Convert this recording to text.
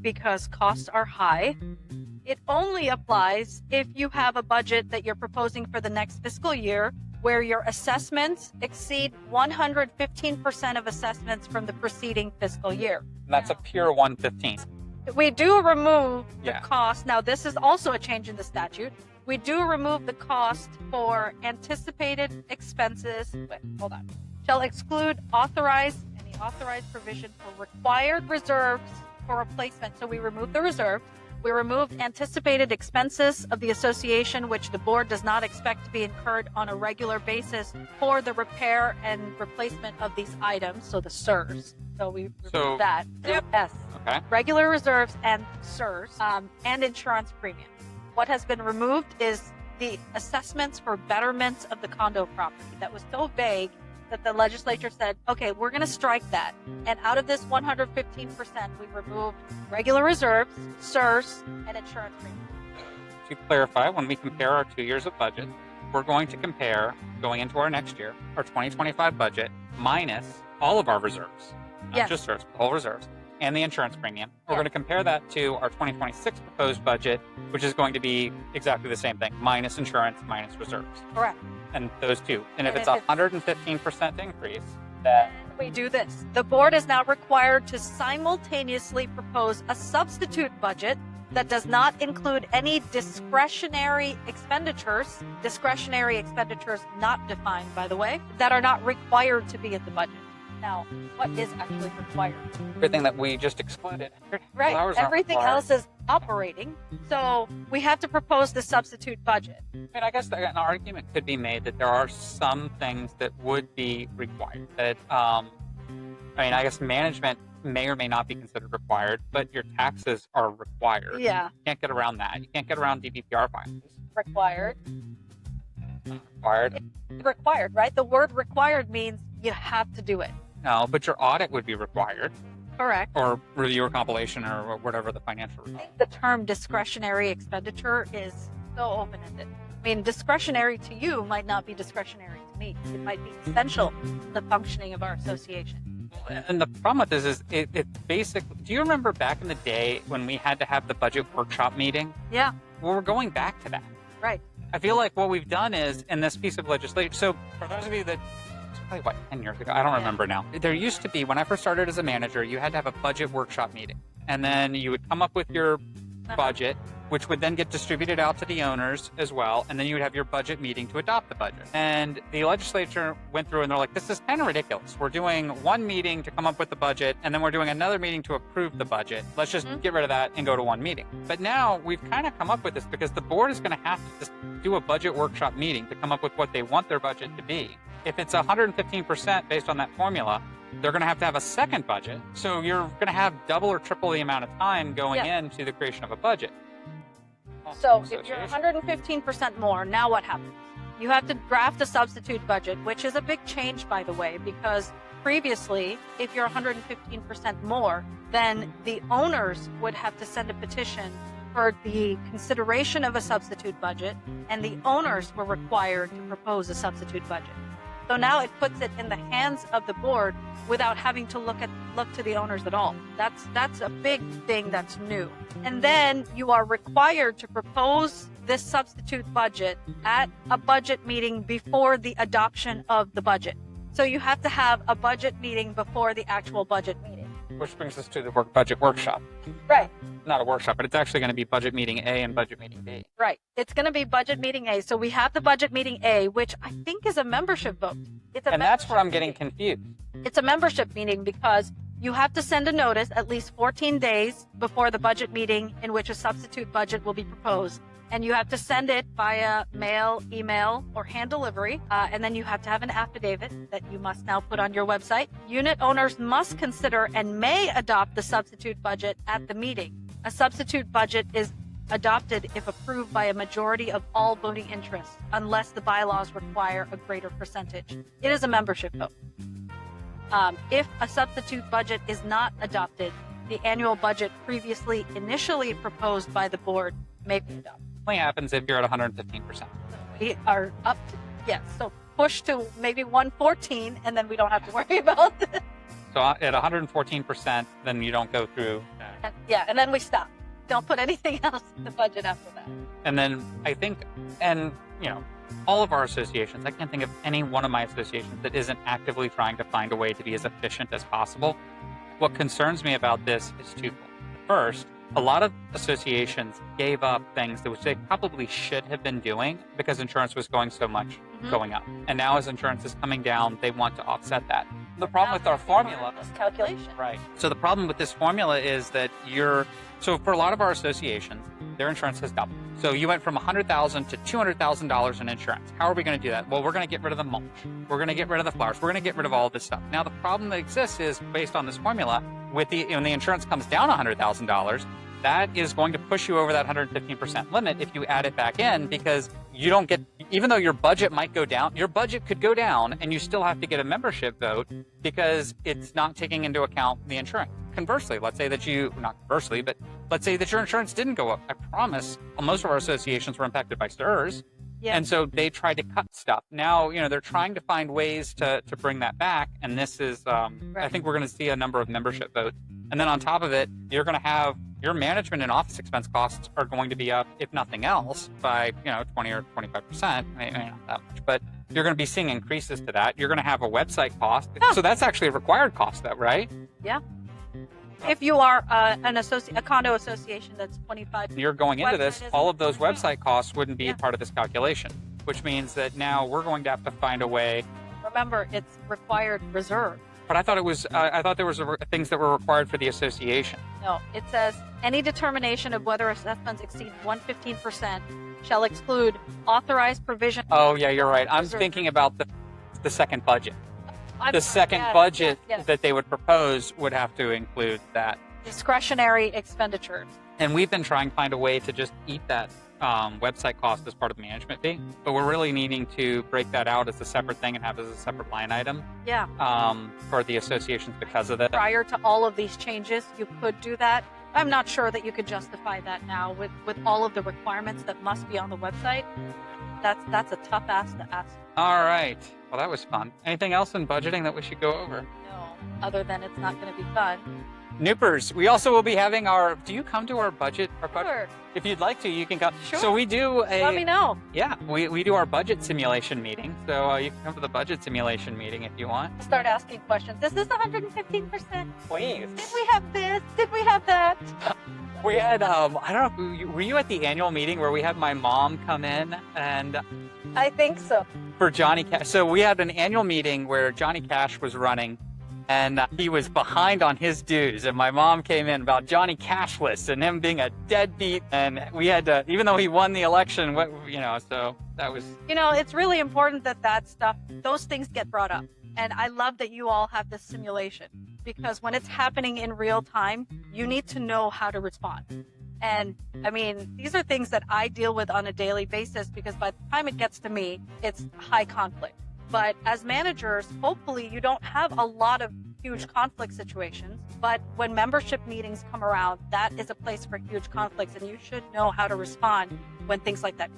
because costs are high. It only applies if you have a budget that you're proposing for the next fiscal year where your assessments exceed 115% of assessments from the preceding fiscal year. And that's a pure 115. We do remove the Yeah. cost. Now, this is also a change in the statute. We do remove the cost for anticipated expenses. Wait, hold on. Shall exclude any authorized provision for required reserves for replacement. So we remove the reserve. We removed anticipated expenses of the association, which the board does not expect to be incurred on a regular basis for the repair and replacement of these items. So the SERS. So we removed that. Yes. Okay. Regular reserves and SERS and insurance premium. What has been removed is the assessments for betterments of the condo property. That was so vague that the legislature said, okay, we're going to strike that. And out of this 115%, we removed regular reserves, SERS, and insurance premium. To clarify, when we compare our 2 years of budget, we're going to compare, going into our next year, our 2025 budget minus all of our reserves, not Yes. just SERS, but whole reserves, and the insurance premium. We're Yes. going to compare that to our 2026 proposed budget, which is going to be exactly the same thing, minus insurance, minus reserves. Correct. And those two. And if And it's if a it's- 115% increase, that We do this. The board is now required to simultaneously propose a substitute budget that does not include any discretionary expenditures not defined, by the way, that are not required to be in the budget. Now, what is actually required? everything that we just excluded. Right. Flowers aren't Everything required. else is operating. So we have to propose the substitute budget. I mean, I guess an argument could be made that there are some things that would be required. That, I mean, I guess management may or may not be considered required, but your taxes are required. Yeah. You can't get around that. You can't get around DBPR filings. Required. Required. Required, right? The word required means you have to do it. No, but your audit would be required, Correct. or review or compilation, or whatever the financial I result. think the term discretionary expenditure is so open-ended. I mean, discretionary to you might not be discretionary to me. It might be essential to the functioning of our association. And the problem with this is it basically. Do you remember back in the day when we had to have the budget workshop meeting? Yeah, Well, we're going back to that. right. I feel like what we've done is in this piece of legislation. So for those of you that, it's probably what, 10 years ago, I don't Yeah. remember now. There used to be, when I first started as a manager, you had to have a budget workshop meeting. And then you would come up with your budget, which would then get distributed out to the owners as well. And then you would have your budget meeting to adopt the budget. And the legislature went through and they're like, this is kind of ridiculous. We're doing one meeting to come up with the budget, and then we're doing another meeting to approve the budget. Let's just get rid of that and go to one meeting. But now we've kind of come up with this because the board is going to have to just do a budget workshop meeting to come up with what they want their budget to be. If it's 115% based on that formula, they're going to have a second budget. So you're going to have double or triple the amount of time going into the creation of a budget. So if you're 115% more, now what happens? You have to draft a substitute budget, which is a big change, by the way, because previously, if you're 115% more, then the owners would have to send a petition for the consideration of a substitute budget, and the owners were required to propose a substitute budget. So now it puts it in the hands of the board without having to look to the owners at all. That's a big thing that's new. And then you are required to propose this substitute budget at a budget meeting before the adoption of the budget. So you have to have a budget meeting before the actual budget meeting. Which brings us to the budget workshop. Right. Not a workshop, but it's actually going to be budget meeting A and budget meeting B. Right. It's going to be budget meeting A. So we have the budget meeting A, which I think is a membership vote. It's a And that's where I'm membership getting meeting. confused. It's a membership meeting because you have to send a notice at least 14 days before the budget meeting in which a substitute budget will be proposed. And you have to send it via mail, email, or hand delivery. And then you have to have an affidavit that you must now put on your website. Unit owners must consider and may adopt the substitute budget at the meeting. A substitute budget is adopted if approved by a majority of all voting interests, unless the bylaws require a greater percentage. It is a membership vote. If a substitute budget is not adopted, the annual budget previously initially proposed by the board may be adopted. Only happens if you're at 115%. We are up to, yes, so push to maybe 114, and then we don't have to worry about it. So at 114%, then you don't go through Yeah, and then we stop. Don't put anything else in the budget after that. And then I think, and all of our associations, I can't think of any one of my associations that isn't actively trying to find a way to be as efficient as possible. What concerns me about this is twofold. First, a lot of associations gave up things that which they probably should have been doing because insurance was going so much going up. And now as insurance is coming down, they want to offset that. The problem with our formula, This calculation. right? So the problem with this formula is that so for a lot of our associations, their insurance has doubled. So you went from $100,000 to $200,000 in insurance. How are we going to do that? Well, we're going to get rid of the mulch. We're going to get rid of the flowers. We're going to get rid of all of this stuff. Now, the problem that exists is based on this formula, when the insurance comes down $100,000, that is going to push you over that 115% limit if you add it back in, because you don't get, even though your budget might go down, your budget could go down and you still have to get a membership vote because it's not taking into account the insurance. Conversely, let's say that not conversely, but let's say that your insurance didn't go up. I promise most of our associations were impacted by STRS. Yeah. And so they tried to cut stuff. Now, they're trying to find ways to bring that back. And this is, I think we're going to see a number of membership votes. And then on top of it, you're going to have your management and office expense costs are going to be up, if nothing else, by 20 or 25%. Maybe not that much, but you're going to be seeing increases to that. You're going to have a website cost. So that's actually a required cost, though, right? Yeah. If you are a condo association that's 25, you're going into this, website all of those isn't- website costs wouldn't be Yeah. a part of this calculation, which means that now we're going to have to find a way. remember, it's required reserve. But I thought it was. I thought there was things that were required for the association. No, it says any determination of whether assessments exceed 115% shall exclude authorized provision. Oh yeah, you're right. I'm Reserve. thinking about the second budget. I'm The sorry, second yes, budget yes. that they would propose would have to include that. Discretionary expenditures. And we've been trying to find a way to just eat that website cost as part of the management fee, but we're really needing to break that out as a separate thing and have it as a separate line item Yeah. for the associations because of that. Prior to all of these changes, you could do that. I'm not sure that you could justify that now with all of the requirements that must be on the website. That's a tough ask to ask. All right. Well, that was fun. Anything else in budgeting that we should go over? No, other than it's not going to be fun. Noopers. We also will be having do you come to our budget? Sure. If you'd like to, you can come. Sure. So we do Let me know. Yeah, we do our budget simulation meeting. So you can come to the budget simulation meeting if you want. Start asking questions. Is this 115%? Please. Did we have this? Did we have that? We had, I don't know, were you at the annual meeting where we had my mom come in and I think so. for Johnny Cash? So we had an annual meeting where Johnny Cash was running and he was behind on his dues. And my mom came in about Johnny Cashless and him being a deadbeat. And we had to, even though he won the election, so that was. It's really important that stuff, those things get brought up. And I love that you all have this simulation because when it's happening in real time, you need to know how to respond. And I mean, these are things that I deal with on a daily basis because by the time it gets to me, it's high conflict. But as managers, hopefully you don't have a lot of huge conflict situations. But when membership meetings come around, that is a place for huge conflicts. And you should know how to respond when things like that